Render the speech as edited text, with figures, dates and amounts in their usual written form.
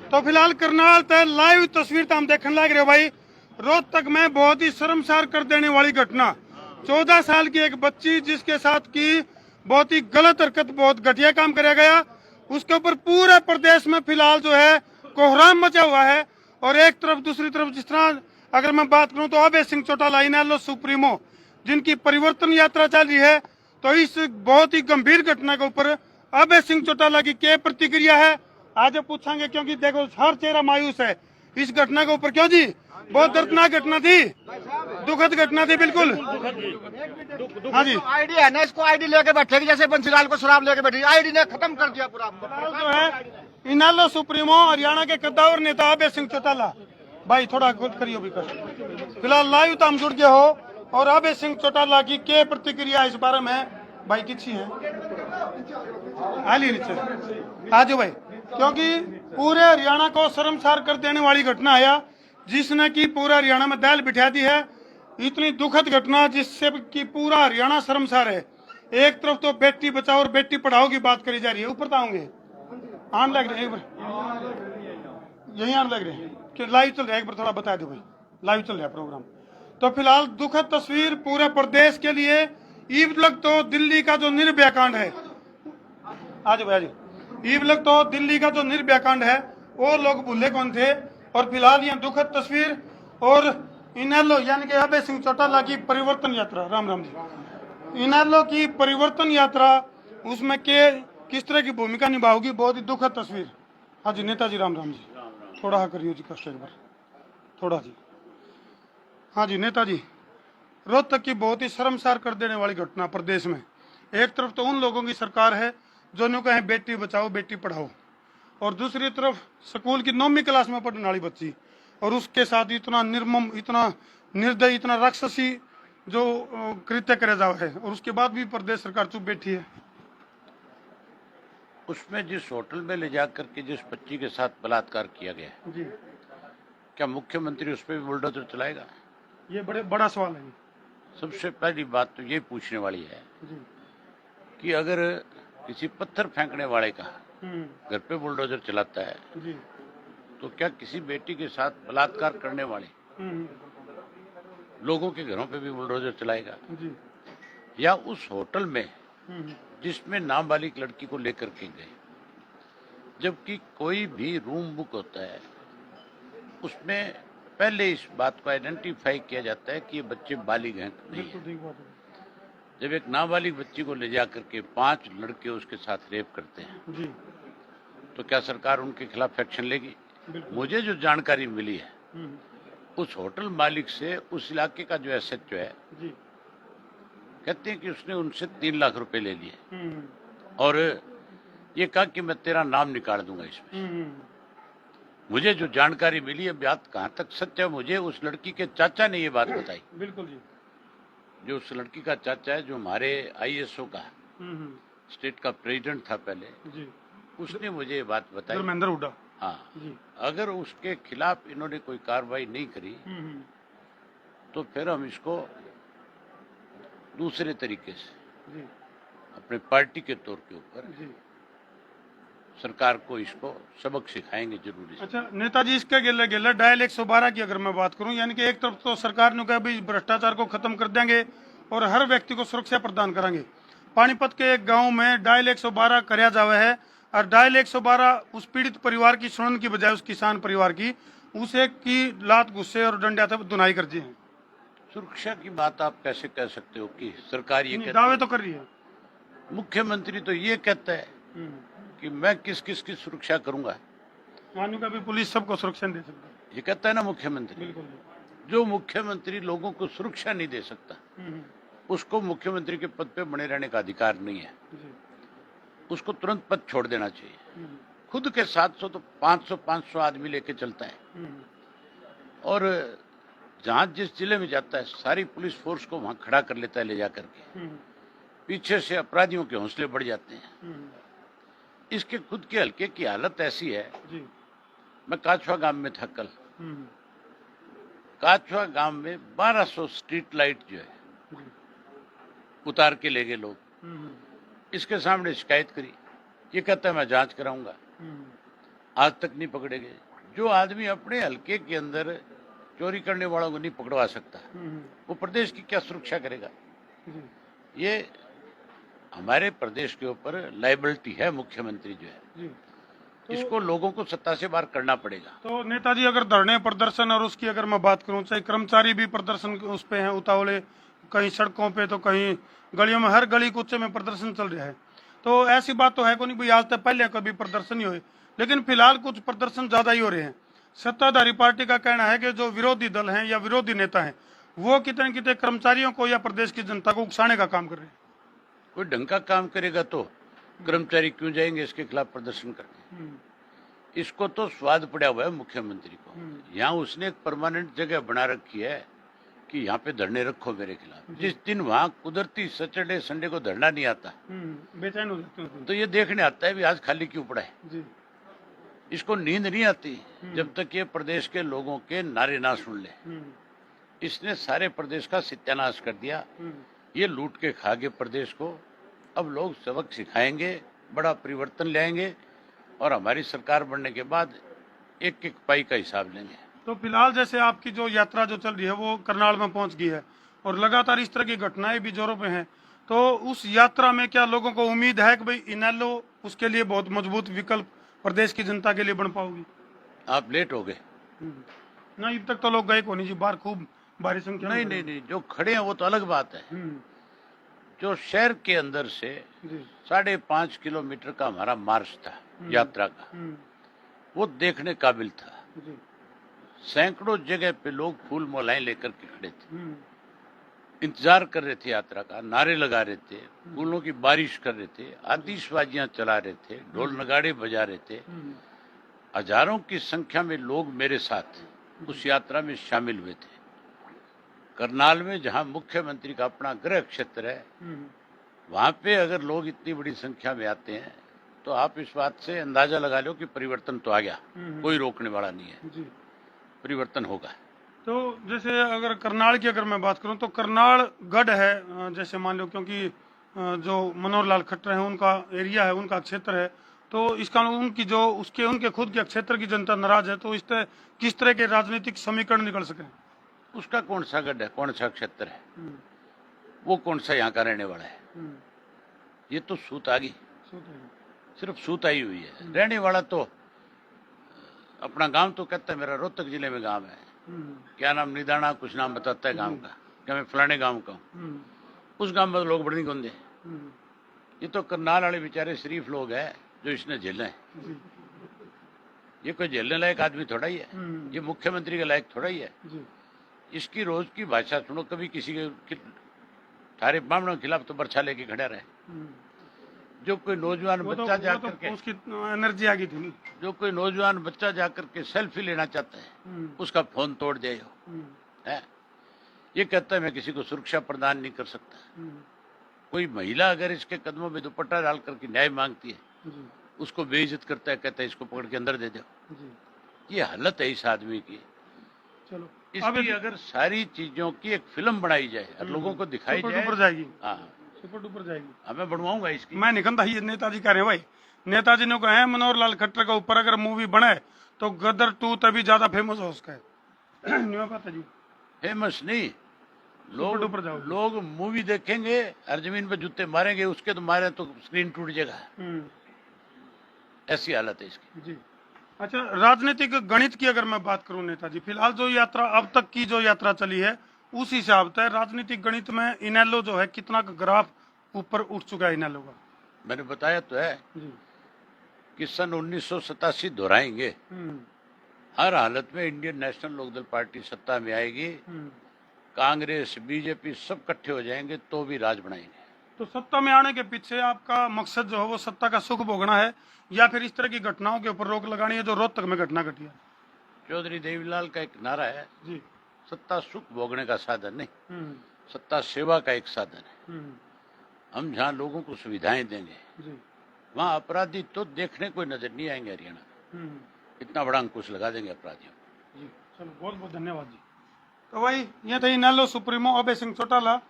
तो फिलहाल करनाल तक लाइव तस्वीर तो हम देखने लग रहे हो भाई। रोहतक में बहुत ही शर्मसार कर देने वाली घटना, 14 साल की एक बच्ची जिसके साथ की बहुत ही गलत हरकत, बहुत घटिया काम कराया गया, उसके ऊपर पूरे प्रदेश में फिलहाल जो है कोहराम मचा हुआ है। और एक तरफ दूसरी तरफ जिस तरह अगर मैं बात करूं तो अभय सिंह चौटाला इनेलो सुप्रीमो जिनकी परिवर्तन यात्रा चल रही है, तो इस बहुत ही गंभीर घटना के ऊपर अभय सिंह चौटाला की क्या प्रतिक्रिया है आज पूछांगे, क्योंकि देखो हर चेहरा मायूस है इस घटना के ऊपर। क्यों जी, बहुत दर्दनाक घटना थी, दुखद घटना थी बिल्कुल। हाँ जी, आईडी है ना, इसको आईडी लेके बैठेगी जैसे बंसीलाल को शराब लेके बैठी, आईडी ने खत्म कर दिया पूरा। जो है इनेलो सुप्रीमो हरियाणा के कद्दावर नेता अभय सिंह चौटाला भाई, थोड़ा गुट करियो भी कर। फिलहाल लाइव तो हम जुड़ गए हो, और अभय सिंह चौटाला की क्या प्रतिक्रिया इस बारे में भाई किसी है आली नीचे आज भाई, क्योंकि पूरे हरियाणा को शर्मसार कर देने वाली घटना आया जिसने की पूरा हरियाणा में दाल बिठा दी है। इतनी दुखद घटना जिससे कि पूरा हरियाणा शर्मसार है। एक तरफ तो बेटी बचाओ और बेटी पढ़ाओ की बात करी जा रही है, ऊपर तो आऊंगे आन लग रहे हैं, यही आन लग रहे हैं कि लाइव चल रहा है, एक बार थोड़ा बता दो भाई, लाइव चल रहा है प्रोग्राम। तो फिलहाल दुखद तस्वीर पूरे प्रदेश के लिए। ईव लग तो दिल्ली का जो निर्भया कांड है, आज भाई आज ईव लग तो दिल्ली का जो निर्भया कांड है वो लोग भूले कौन थे। और फिलहाल ये दुखद तस्वीर और इनेलो यानी कि अभय सिंह चौटाला की परिवर्तन यात्रा, राम राम जी, इनेलो की परिवर्तन यात्रा, उसमें के किस तरह की भूमिका निभाओगी, बहुत ही दुखद तस्वीर। हाँ जी नेताजी राम राम जी, थोड़ा हाँ करियो जी कष्ट एक बार थोड़ा जी। हाँ जी नेताजी, रोहतक की बहुत ही शर्मसार कर देने वाली घटना प्रदेश में। एक तरफ तो उन लोगों की सरकार है जो न्यू कहें बेटी बचाओ बेटी पढ़ाओ, और दूसरी तरफ स्कूल की 9वीं क्लास में पढ़ने वाली बच्ची, और उसके साथ इतना निर्मम, इतना निर्दयी, इतना राक्षसी जो कृत्य करे जाओ है, और उसके बाद भी प्रदेश सरकार चुप बैठी है। उसमें जिस होटल में ले जाकर के जिस बच्ची के साथ बलात्कार किया गया जी, क्या मुख्यमंत्री उस पर भी बुलडोजर चलाएगा? ये बड़ा सवाल है सबसे पहली बात तो ये पूछने वाली है जी। कि अगर किसी पत्थर फेंकने वाले का घर पे बुलडोजर चलाता है जी, तो क्या किसी बेटी के साथ बलात्कार करने वाले लोगों के घरों पे भी बुलडोजर चलाएगा? जी, या उस होटल में जिसमें नाबालिग लड़की को लेकर के गए, जबकि कोई भी रूम बुक होता है उसमें पहले इस बात को आइडेंटिफाई किया जाता है कि ये बच्चे बालिग हैं नहीं है। जब एक नाबालिग बच्ची को ले जाकर के 5 लड़के उसके साथ रेप करते हैं जी, तो क्या सरकार उनके खिलाफ एक्शन लेगी? मुझे जो जानकारी मिली है उस होटल मालिक से उस इलाके का जो एसएचओ है जी, कहते हैं कि उसने उनसे 3 लाख रुपए ले लिए और ये कहा कि मैं तेरा नाम निकाल दूंगा इसमें। मुझे जो जानकारी मिली है, बात कहाँ तक सत्य है, मुझे उस लड़की के चाचा ने ये बात बताई। बिल्कुल जी, जो उस लड़की का चाचा है, जो हमारे आईएसओ का स्टेट का प्रेसिडेंट था पहले जी, उसने मुझे ये बात बताई। धर्मेंद्र हुड्डा हाँ, जी, अगर उसके खिलाफ इन्होंने कोई कार्रवाई नहीं करी तो फिर हम इसको दूसरे तरीके से जी, अपने पार्टी के तौर के ऊपर जी। सरकार को इसको सबक सिखाएंगे जरूरी से। अच्छा नेताजी, इसके गिले गिले डायल 112 की अगर मैं बात करूं, यानी कि एक तरफ तो सरकार ने कहा भी भ्रष्टाचार को खत्म कर देंगे और हर व्यक्ति को सुरक्षा प्रदान करेंगे। पानीपत के एक गांव में डायल 112 कराया जावा है, और डायल 112 उस पीड़ित परिवार की सुनने की बजाय उस किसान परिवार की उसे की लात गुस्से और डंडा से धुनाई कर दी है। सुरक्षा की बात आप कैसे कह सकते हो कि सरकार ये दावे तो कर रही है। मुख्यमंत्री तो ये कहता है कि मैं किस किस की सुरक्षा करूंगा। मानू का भी पुलिस सबको सुरक्षा दे सकता है, ये कहता है ना मुख्यमंत्री। बिल्कुल। जो मुख्यमंत्री लोगों को सुरक्षा नहीं दे सकता उसको मुख्यमंत्री के पद पे बने रहने का अधिकार नहीं है, उसको तुरंत पद छोड़ देना चाहिए। खुद के 700 तो 500 आदमी लेके चलता है और जहां जिस जिले में जाता है सारी पुलिस फोर्स को वहां खड़ा कर लेता है ले जाकर के। पीछे से अपराधियों के हौसले बढ़ जाते हैं। इसके खुद के हल्के की हालत ऐसी है जी। मैं काछवा गांव में था कल। काछवा गांव में 1200 स्ट्रीट लाइट जो है उतार के ले गए लोग। इसके सामने शिकायत करी, ये कहता है मैं जांच कराऊंगा। आज तक नहीं पकड़े गए। जो आदमी अपने हल्के के अंदर चोरी करने वालों को नहीं पकड़वा सकता, वो प्रदेश की क्या सुरक्षा करेगा? ये हमारे प्रदेश के ऊपर लाइबिलिटी है मुख्यमंत्री जो है, इसको लोगों को सत्ता से बाहर करना पड़ेगा। तो नेताजी, अगर धरने प्रदर्शन और उसकी अगर मैं बात करूं, चाहे कर्मचारी भी प्रदर्शन उस पे हैं उतावले, कहीं सड़कों पे तो कहीं गलियों में, हर गली कुचे में प्रदर्शन चल रहा है, तो ऐसी बात तो है को नहीं भाई आज तक पहले कभी प्रदर्शन ही हुए, लेकिन फिलहाल कुछ प्रदर्शन ज्यादा ही हो रहे हैं। सत्ताधारी पार्टी का कहना है कि जो विरोधी दल हैं या विरोधी नेता हैं वो कितने कितने कर्मचारियों को या प्रदेश की जनता को उकसाने का काम कर रहे हैं। कोई ढंग का काम करेगा तो कर्मचारी क्यों जाएंगे इसके खिलाफ प्रदर्शन करने? इसको तो स्वाद पड़ा हुआ है मुख्यमंत्री को। यहाँ उसने एक परमानेंट जगह बना रखी है कि यहाँ पे धरने रखो मेरे खिलाफ। जिस दिन वहाँ कुदरती सैटरडे संडे को धरना नहीं आता बेचैन हो जाते हैं तो ये देखने आता है भी आज खाली क्यों पड़ा है। इसको नींद नहीं आती जब तक ये प्रदेश के लोगों के नारे ना सुन ले। इसने सारे प्रदेश का सत्यानाश कर दिया। ये लूट के खा गए प्रदेश को। अब लोग सबक सिखाएंगे, बड़ा परिवर्तन लाएंगे और हमारी सरकार बनने के बाद एक एक पाई का हिसाब लेंगे। तो फिलहाल जैसे आपकी जो यात्रा जो चल रही है वो करनाल में पहुंच गई है और लगातार इस तरह की घटनाएं भी जोरों पे हैं, तो उस यात्रा में क्या लोगों को उम्मीद है कि भाई इनेलो उसके लिए बहुत मजबूत विकल्प प्रदेश की जनता के लिए बन पाओगी? आप लेट हो गए। नहीं, अब तक तो लोग गए को नहीं जी, बाहर खूब भारी संख्या में। नहीं, जो खड़े हैं वो तो अलग बात है। जो शहर के अंदर से 5.5 किलोमीटर का हमारा मार्च था यात्रा का, वो देखने काबिल था। सैकड़ों जगह पे लोग फूल मालाएं लेकर के खड़े थे, इंतजार कर रहे थे यात्रा का, नारे लगा रहे थे, फूलों की बारिश कर रहे थे, आतिशबाजियां चला रहे थे, ढोल नगाड़े बजा रहे थे। हजारों की संख्या में लोग मेरे साथ उस यात्रा में शामिल हुए थे। करनाल में जहां मुख्यमंत्री का अपना गृह क्षेत्र है, वहां पे अगर लोग इतनी बड़ी संख्या में आते हैं तो आप इस बात से अंदाजा लगा लो कि परिवर्तन तो आ गया। कोई रोकने वाला नहीं है, परिवर्तन होगा। तो जैसे अगर करनाल की अगर मैं बात करूं तो करनाल गढ़ है, जैसे मान लो, क्योंकि जो मनोहर लाल खट्टर है उनका एरिया है, उनका क्षेत्र है, तो इसका उनकी जो उनके खुद के क्षेत्र की जनता नाराज है, तो किस तरह के राजनीतिक समीकरण निकल सके? उसका कौन सा गढ़ है, कौन सा क्षेत्र है, वो कौन सा यहाँ का रहने वाला है? ये तो सूत आ गई, सिर्फ सूत आई हुई है। रहने वाला तो अपना गांव तो कहता है मेरा रोहतक जिले में गांव है, क्या नाम निदाना कुछ नाम बताता है गांव का, क्या मैं फलाने गांव का हूँ, उस गांव में लोग बड़ी गोंदे। ये तो करनाल वाले बेचारे शरीफ लोग हैं जो इसने झेले हैं। ये कोई झेलने लायक आदमी थोड़ा ही है, ये मुख्यमंत्री के लायक थोड़ा ही है। इसकी रोज की भाषा सुनो, कभी किसी के थारे ब्राह्मणों के खिलाफ तो बर्छा लेके खड़ा रहे। जो कोई नौजवान बच्चा जाकर के उसकी एनर्जी आ गई थी, जो कोई नौजवान बच्चा जाकर के सेल्फी लेना चाहता है उसका फोन तोड़ दे है। ये कहता है मैं किसी को सुरक्षा प्रदान नहीं कर सकता। कोई महिला अगर इसके कदमों में दुपट्टा डाल करके न्याय मांगती है उसको बेइज्जत करता है, कहता है इसको पकड़ के अंदर दे दो। ये हालत है इस आदमी की। चलो, इसकी अगर सारी चीजों की एक फिल्म बनाई जाए और लोगों को दिखाई जाए, जाएगी। हाँ, सुपर डुपर जाएगी। अब मैं बनवाऊंगा इसकी। मैं निकलता ही नेताजी कह रहे हैं भाई, नेताजी ने कहा है मनोहर लाल खट्टर का ऊपर अगर मूवी बने तो गदर 2 तभी ज्यादा फेमस हो उसका नहीं पता जी। फेमस नहीं, लोग मूवी देखेंगे हर जमीन पे जूते मारेंगे, उसके तो मारे तो स्क्रीन टूट जाएगा। ऐसी हालत है इसकी जी। अच्छा, राजनीतिक गणित की अगर मैं बात करूं नेताजी, फिलहाल जो यात्रा अब तक की जो यात्रा चली है उस हिसाब से राजनीतिक गणित में इनेलो जो है कितना ग्राफ ऊपर उठ चुका है इनेलो का? मैंने बताया तो है कि सन 1987 दोहराएंगे। हर हालत में इंडियन नेशनल लोकदल पार्टी सत्ता में आएगी। कांग्रेस बीजेपी सब इकट्ठे हो जाएंगे तो भी राज बनाएंगे। तो सत्ता में आने के पीछे आपका मकसद जो है वो सत्ता का सुख भोगना है या फिर इस तरह की घटनाओं के ऊपर रोक लगानी है जो रोहतक में घटना घटी है? चौधरी देवीलाल का एक नारा है जी, सत्ता सुख भोगने का साधन नहीं, सत्ता सेवा का एक साधन है। हम जहाँ लोगों को सुविधाएं देंगे वहाँ अपराधी तो देखने कोई नजर नहीं आएंगे। हरियाणा इतना बड़ा अंकुश लगा देंगे अपराधियों को। चलो, बहुत बहुत धन्यवाद जी। तो भाई ये थे इनेलो सुप्रीमो अभय सिंह चौटाला।